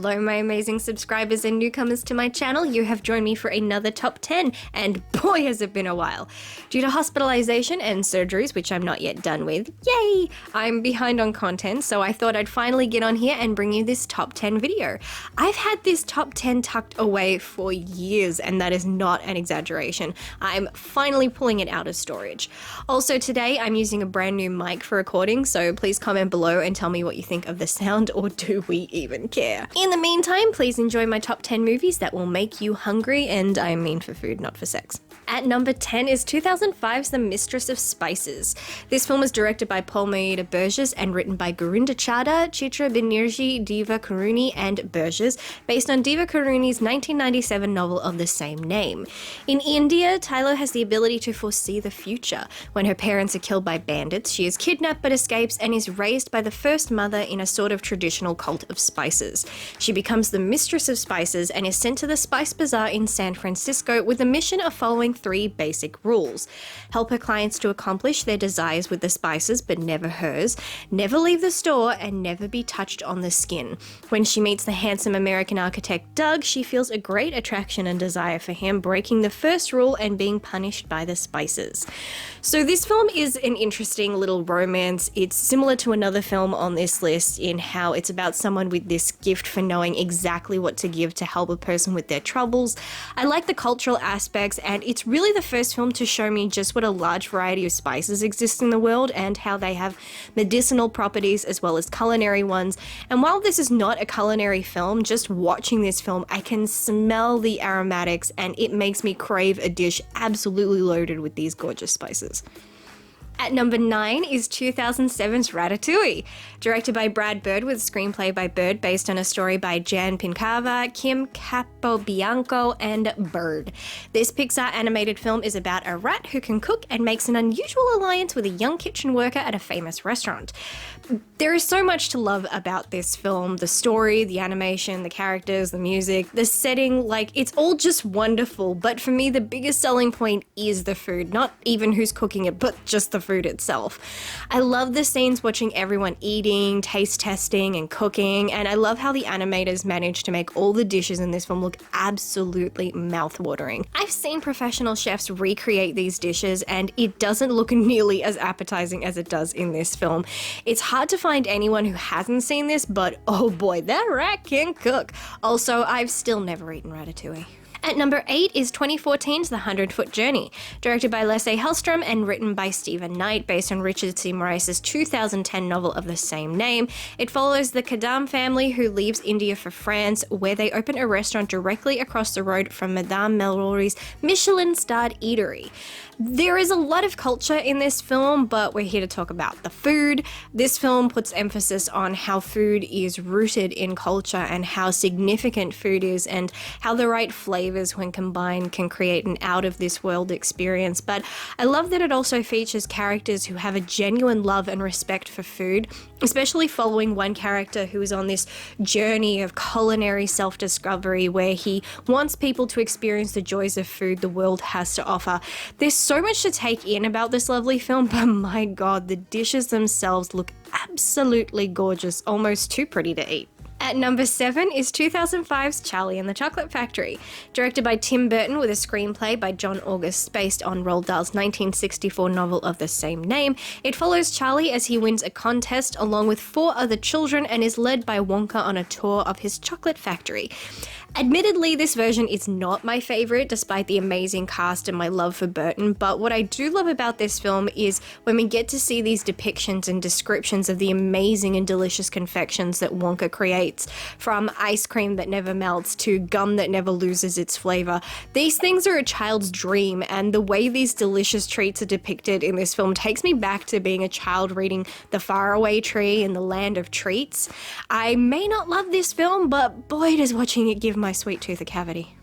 Hello my amazing subscribers and newcomers to my channel. You have joined me for another top 10 and boy has it been a while. Due to hospitalization and surgeries, which I'm not yet done with, yay! I'm behind on content, so I thought I'd finally get on here and bring you this top 10 video. I've had this top 10 tucked away for years and that is not an exaggeration. I'm finally pulling it out of storage. Also today I'm using a brand new mic for recording, so please comment below and tell me what you think of the sound, or do we even care? In the meantime, please enjoy my top 10 movies that will make you hungry, and I mean for food, not for sex. At number 10 is 2005's The Mistress of Spices. This film was directed by Paul Maida Burgess and written by Gurinder Chadha, Chitra Banerjee, Diva Karuni, and Burgess, based on Diva Karuni's 1997 novel of the same name. In India, Tylo has the ability to foresee the future. When her parents are killed by bandits, she is kidnapped but escapes and is raised by the first mother in a sort of traditional cult of spices. She becomes the Mistress of Spices and is sent to the Spice Bazaar in San Francisco with the mission of following 3 basic rules. Help her clients to accomplish their desires with the spices, but never hers. Never leave the store and never be touched on the skin. When she meets the handsome American architect Doug, she feels a great attraction and desire for him, breaking the first rule and being punished by the spices. So this film is an interesting little romance. It's similar to another film on this list in how it's about someone with this gift for knowing exactly what to give to help a person with their troubles. I like the cultural aspects, and it's really the first film to show me just what a large variety of spices exist in the world and how they have medicinal properties as well as culinary ones. And while this is not a culinary film, just watching this film I can smell the aromatics and it makes me crave a dish absolutely loaded with these gorgeous spices. At number 9 is 2007's Ratatouille. Directed by Brad Bird with a screenplay by Bird based on a story by Jan Pinkava, Kim Capobianco, and Bird. This Pixar animated film is about a rat who can cook and makes an unusual alliance with a young kitchen worker at a famous restaurant. There is so much to love about this film. The story, the animation, the characters, the music, the setting, like it's all just wonderful. But for me, the biggest selling point is the food. Not even who's cooking it, but just the food itself. I love the scenes watching everyone eating, taste testing, and cooking, and I love how the animators managed to make all the dishes in this film look absolutely mouth-watering. I've seen professional chefs recreate these dishes, and it doesn't look nearly as appetizing as it does in this film. It's hard to find anyone who hasn't seen this, but oh boy, that rat can cook. Also, I've still never eaten Ratatouille. At number 8 is 2014's The 100-Foot Journey, directed by Lasse Hallström and written by Stephen Knight, based on Richard C. Maurice's 2010 novel of the same name. It follows the Kadam family who leaves India for France, where they open a restaurant directly across the road from Madame Melrory's Michelin-starred eatery. There is a lot of culture in this film, but we're here to talk about the food. This film puts emphasis on how food is rooted in culture and how significant food is and how the right flavors when combined can create an out-of-this-world experience. But I love that it also features characters who have a genuine love and respect for food, especially following one character who is on this journey of culinary self-discovery where he wants people to experience the joys of food the world has to offer. There's so much to take in about this lovely film, but my god, the dishes themselves look absolutely gorgeous, almost too pretty to eat. At number 7 is 2005's Charlie and the Chocolate Factory, directed by Tim Burton with a screenplay by John August based on Roald Dahl's 1964 novel of the same name. It follows Charlie as he wins a contest along with 4 other children and is led by Wonka on a tour of his chocolate factory. Admittedly, this version is not my favorite, despite the amazing cast and my love for Burton, but what I do love about this film is when we get to see these depictions and descriptions of the amazing and delicious confections that Wonka creates, from ice cream that never melts to gum that never loses its flavor. These things are a child's dream, and the way these delicious treats are depicted in this film takes me back to being a child reading The Faraway Tree in the Land of Treats. I may not love this film, but boy does watching it give my sweet tooth a cavity.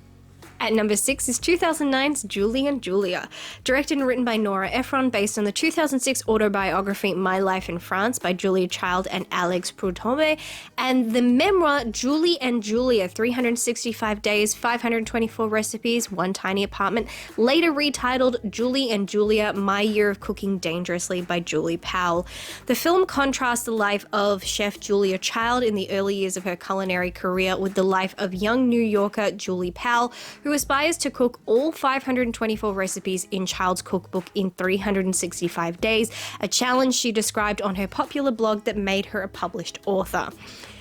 At number 6 is 2009's Julie and Julia. Directed and written by Nora Ephron, based on the 2006 autobiography My Life in France by Julia Child and Alex Proutomé, and the memoir Julie and Julia, 365 Days, 524 Recipes, One Tiny Apartment, later retitled Julie and Julia, My Year of Cooking Dangerously by Julie Powell. The film contrasts the life of chef Julia Child in the early years of her culinary career with the life of young New Yorker Julie Powell, who aspires to cook all 524 recipes in Child's cookbook in 365 days, a challenge she described on her popular blog that made her a published author.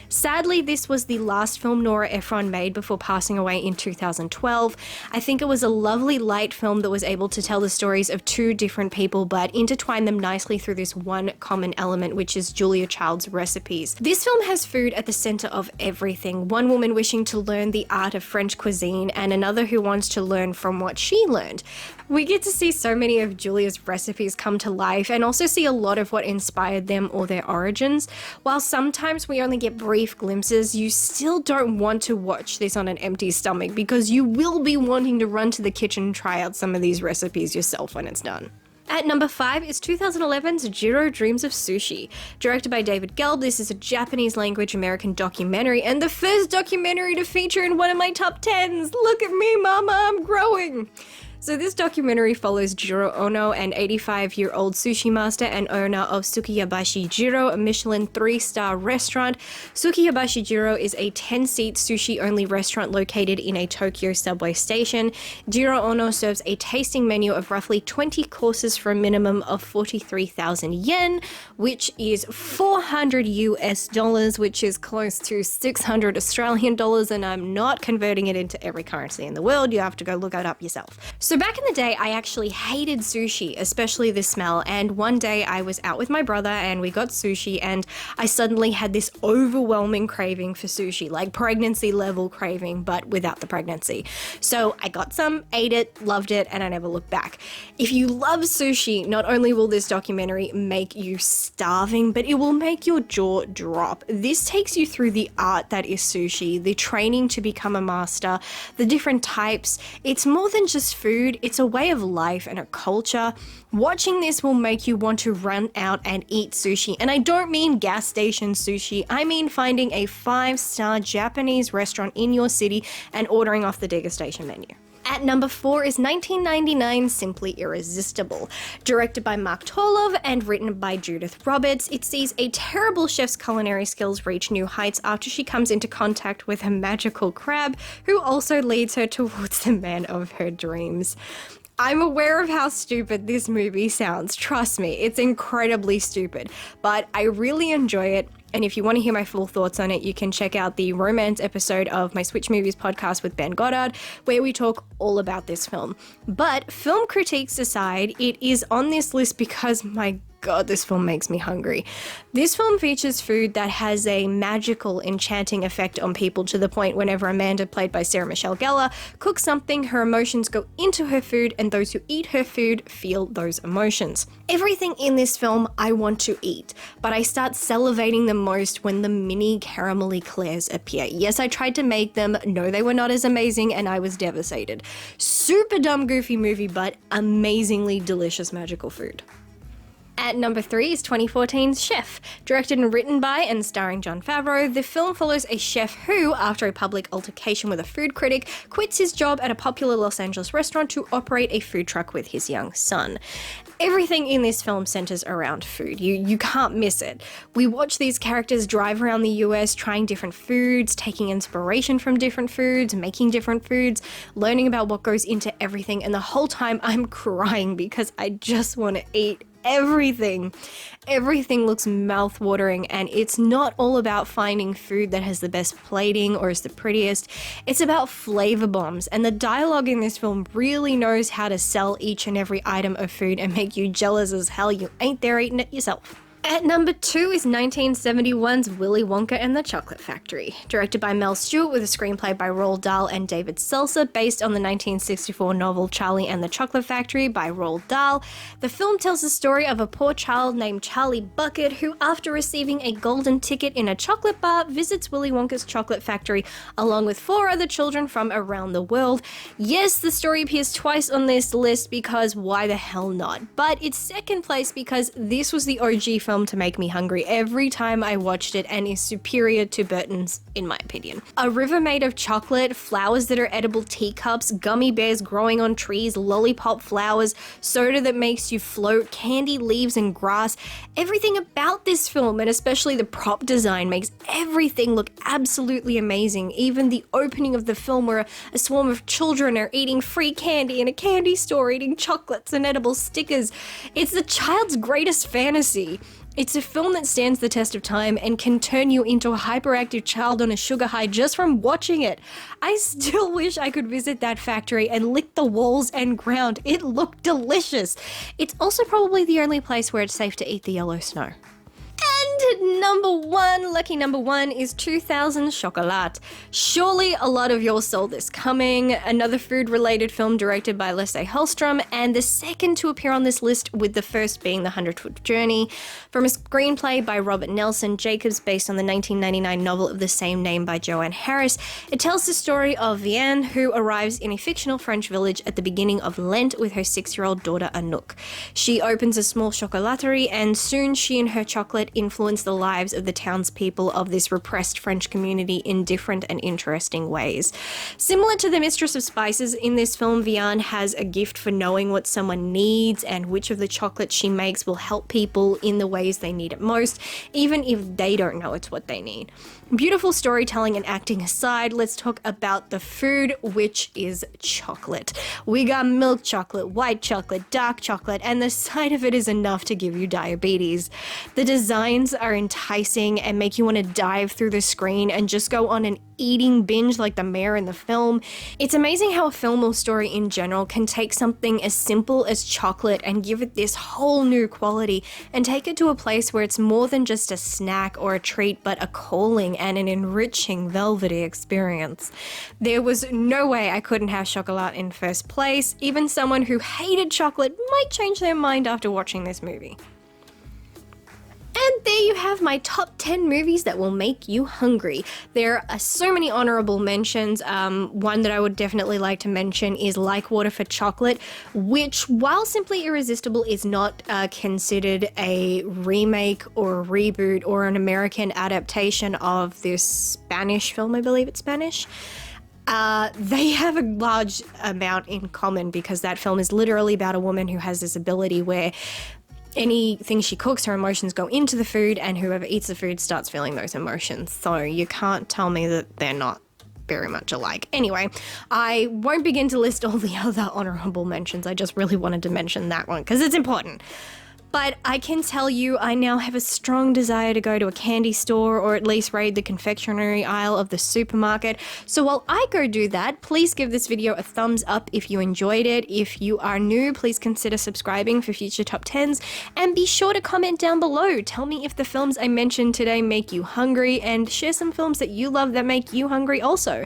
Sadly, this was the last film Nora Ephron made before passing away in 2012. I think it was a lovely light film that was able to tell the stories of two different people but intertwine them nicely through this one common element, which is Julia Child's recipes. This film has food at the center of everything. One woman wishing to learn the art of French cuisine and another who wants to learn from what she learned. We get to see so many of Julia's recipes come to life and also see a lot of what inspired them or their origins. While sometimes we only get brief glimpses, you still don't want to watch this on an empty stomach because you will be wanting to run to the kitchen and try out some of these recipes yourself when it's done. At number 5 is 2011's Jiro Dreams of Sushi. Directed by David Gelb, this is a Japanese language American documentary and the first documentary to feature in one of my top 10s. Look at me, mama, I'm growing. So this documentary follows Jiro Ono, an 85-year-old sushi master and owner of Sukiyabashi Jiro, a Michelin 3-star restaurant. Sukiyabashi Jiro is a 10-seat sushi-only restaurant located in a Tokyo subway station. Jiro Ono serves a tasting menu of roughly 20 courses for a minimum of 43,000 yen, which is 400 US dollars, which is close to 600 Australian dollars, and I'm not converting it into every currency in the world. You have to go look it up yourself. So back in the day, I actually hated sushi, especially the smell, and one day I was out with my brother and we got sushi and I suddenly had this overwhelming craving for sushi, like pregnancy level craving, but without the pregnancy. So I got some, ate it, loved it, and I never looked back. If you love sushi, not only will this documentary make you starving, but it will make your jaw drop. This takes you through the art that is sushi, the training to become a master, the different types. It's more than just food. It's a way of life and a culture. Watching this will make you want to run out and eat sushi. And I don't mean gas station sushi. I mean finding a 5-star Japanese restaurant in your city and ordering off the degustation menu. At number 4 is 1999's Simply Irresistible. Directed by Mark Torlov and written by Judith Roberts, it sees a terrible chef's culinary skills reach new heights after she comes into contact with a magical crab who also leads her towards the man of her dreams. I'm aware of how stupid this movie sounds. Trust me, it's incredibly stupid, but I really enjoy it. And if you want to hear my full thoughts on it, you can check out the romance episode of my Switch Movies podcast with Ben Goddard, where we talk all about this film. But film critiques aside, it is on this list because, my God, this film makes me hungry. This film features food that has a magical, enchanting effect on people to the point whenever Amanda, played by Sarah Michelle Gellar, cooks something, her emotions go into her food, and those who eat her food feel those emotions. Everything in this film I want to eat, but I start salivating the most when the mini caramel eclairs appear. Yes, I tried to make them. No, they were not as amazing, and I was devastated. Super dumb, goofy movie, but amazingly delicious magical food. At number 3 is 2014's Chef. Directed and written by and starring Jon Favreau, the film follows a chef who, after a public altercation with a food critic, quits his job at a popular Los Angeles restaurant to operate a food truck with his young son. Everything in this film centers around food. You can't miss it. We watch these characters drive around the US trying different foods, taking inspiration from different foods, making different foods, learning about what goes into everything, and the whole time I'm crying because I just want to eat everything. Everything looks mouth-watering, and it's not all about finding food that has the best plating or is the prettiest. It's about flavor bombs, and the dialogue in this film really knows how to sell each and every item of food and make you jealous as hell you ain't there eating it yourself. At number 2 is 1971's Willy Wonka and the Chocolate Factory, directed by Mel Stewart with a screenplay by Roald Dahl and David Seltzer, based on the 1964 novel Charlie and the Chocolate Factory by Roald Dahl. The film tells the story of a poor child named Charlie Bucket who, after receiving a golden ticket in a chocolate bar, visits Willy Wonka's chocolate factory along with 4 other children from around the world. Yes, the story appears twice on this list because why the hell not? But it's second place because this was the OG film to make me hungry every time I watched it and is superior to Burton's, in my opinion. A river made of chocolate, flowers that are edible teacups, gummy bears growing on trees, lollipop flowers, soda that makes you float, candy, leaves, and grass. Everything about this film, and especially the prop design, makes everything look absolutely amazing. Even the opening of the film where a swarm of children are eating free candy in a candy store, eating chocolates and edible stickers. It's the child's greatest fantasy. It's a film that stands the test of time and can turn you into a hyperactive child on a sugar high just from watching it. I still wish I could visit that factory and lick the walls and ground. It looked delicious. It's also probably the only place where it's safe to eat the yellow snow. And lucky number one is 2000 Chocolat. Surely a lot of y'all saw this coming. Another food-related film directed by Lasse Hallström, and the second to appear on this list, with the first being The 100-Foot Journey. From a screenplay by Robert Nelson Jacobs based on the 1999 novel of the same name by Joanne Harris, it tells the story of Vianne, who arrives in a fictional French village at the beginning of Lent with her 6-year-old daughter Anouk. She opens a small chocolaterie, and soon she and her chocolate influence the lives of the townspeople of this repressed French community in different and interesting ways. Similar to the Mistress of Spices, in this film, Vianne has a gift for knowing what someone needs and which of the chocolates she makes will help people in the ways they need it most, even if they don't know it's what they need. Beautiful storytelling and acting aside, let's talk about the food, which is chocolate. We got milk chocolate, white chocolate, dark chocolate, and the sight of it is enough to give you diabetes. The designs are enticing and make you want to dive through the screen and just go on an eating binge like the mayor in the film. It's amazing how a film or story in general can take something as simple as chocolate and give it this whole new quality and take it to a place where it's more than just a snack or a treat, but a calling and an enriching velvety experience. There was no way I couldn't have chocolat in first place. Even someone who hated chocolate might change their mind after watching this movie. And there you have my top 10 movies that will make you hungry. There are so many honorable mentions. One that I would definitely like to mention is Like Water for Chocolate, which, while Simply Irresistible is not considered a remake or a reboot or an American adaptation of this Spanish film, I believe it's Spanish, they have a large amount in common, because that film is literally about a woman who has this ability where anything she cooks, her emotions go into the food, and whoever eats the food starts feeling those emotions. So you can't tell me that they're not very much alike. Anyway, I won't begin to list all the other honorable mentions. I just really wanted to mention that one because it's important. But I can tell you, I now have a strong desire to go to a candy store or at least raid the confectionery aisle of the supermarket. So while I go do that, please give this video a thumbs up if you enjoyed it. If you are new, please consider subscribing for future top 10s, and be sure to comment down below. Tell me if the films I mentioned today make you hungry, and share some films that you love that make you hungry also.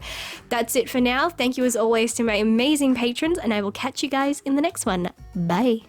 That's it for now. Thank you as always to my amazing patrons, and I will catch you guys in the next one. Bye.